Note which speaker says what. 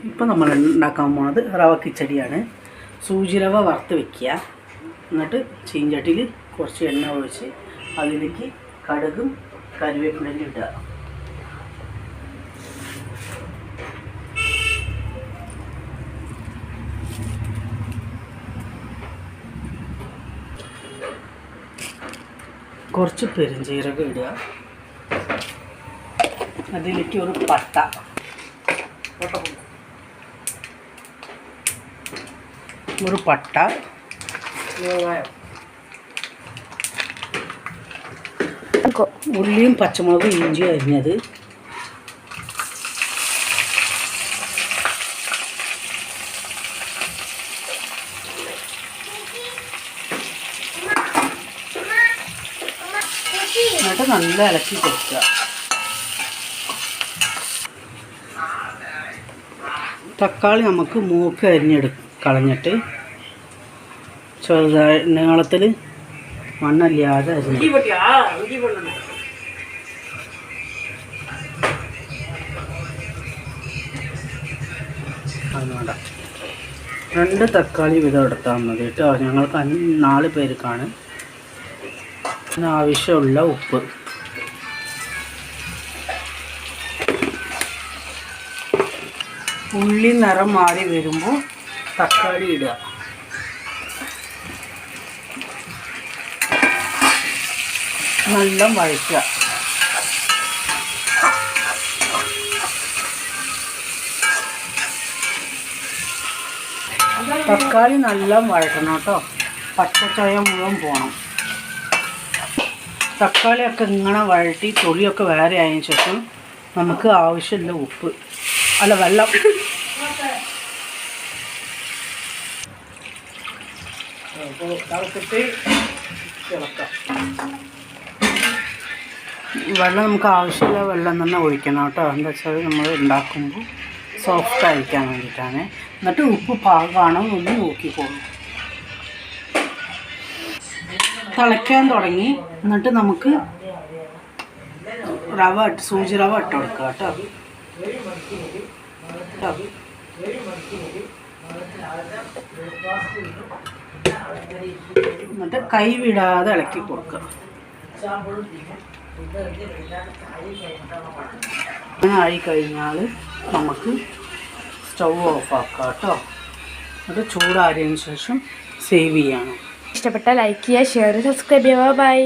Speaker 1: ഇപ്പോൾ നമ്മൾ ഉണ്ടാക്കാൻ പോകുന്നത് റവ കിച്ചടിയാണ്. സൂചി റവ വറുത്ത് വെക്കുക. എന്നിട്ട് ചീഞ്ചട്ടിയിൽ കുറച്ച് എണ്ണ ഒഴിച്ച് അതിലേക്ക് കടുകും കറിവേപ്പിലയും ഇടുക. കുറച്ച് പെരുംജീരകം ഇടുക. അതിലേക്ക് ഒരു പട്ട, ഉള്ളിയും പച്ചമുളകും ഇഞ്ചി അരിഞ്ഞത്, എന്നിട്ട് നല്ല ഇളക്കി കൊടുക്കുക. തക്കാളി നമുക്ക് മൂക്ക് കളഞ്ഞിട്ട് ചെറുതായി നീളത്തിൽ മണ്ണല്ലാതെ അരിഞ്ഞ് വേണ്ട 2 തക്കാളി വീതം എടുത്താൽ മതി കേട്ടോ. ഞങ്ങൾക്ക് 4 പേർക്കാണ്. ആവശ്യമുള്ള ഉപ്പ്, ഉള്ളി നിറം മാറി വരുമ്പോൾ തക്കാളി ഇടുക. നല്ല വഴറ്റുക. തക്കാളി നല്ല വഴറ്റണം കേട്ടോ. പച്ചച്ചോയ മുഴുവൻ പോകണം. തക്കാളിയൊക്കെ ഇങ്ങനെ വഴറ്റി തൊലിയൊക്കെ വേറെ ആയതിനു ശേഷം നമുക്ക് ആവശ്യമുള്ള ഉപ്പ് വെള്ളം നമുക്ക് ആവശ്യമുള്ള വെള്ളം തന്നെ ഒഴിക്കണം കേട്ടോ. എന്താ വെച്ചാൽ നമ്മൾ ഉണ്ടാക്കുമ്പോൾ സോഫ്റ്റ് ആയിരിക്കാൻ വേണ്ടിയിട്ടാണ്. എന്നിട്ട് ഉപ്പ് പാകമാണോ എന്ന് നോക്കിക്കോളൂ. തിളയ്ക്കാൻ തുടങ്ങി. എന്നിട്ട് നമുക്ക് സൂചി റവ ഇട്ട് കൊടുക്കുക കേട്ടോ. എന്നിട്ട് കൈ വിടാതെ ഇളക്കി കൊടുക്കുക. അങ്ങനെ ആയിക്കഴിഞ്ഞാൽ നമുക്ക് സ്റ്റൗ ഓഫാക്കാം കേട്ടോ. എന്നിട്ട് ചൂടാറിയതിന് ശേഷം സേവ് ചെയ്യണം.
Speaker 2: ഇഷ്ടപ്പെട്ടാൽ ലൈക്ക് ചെയ്യുക, ഷെയർ, സബ്സ്ക്രൈബ് ചെയ്യുക. ബൈ.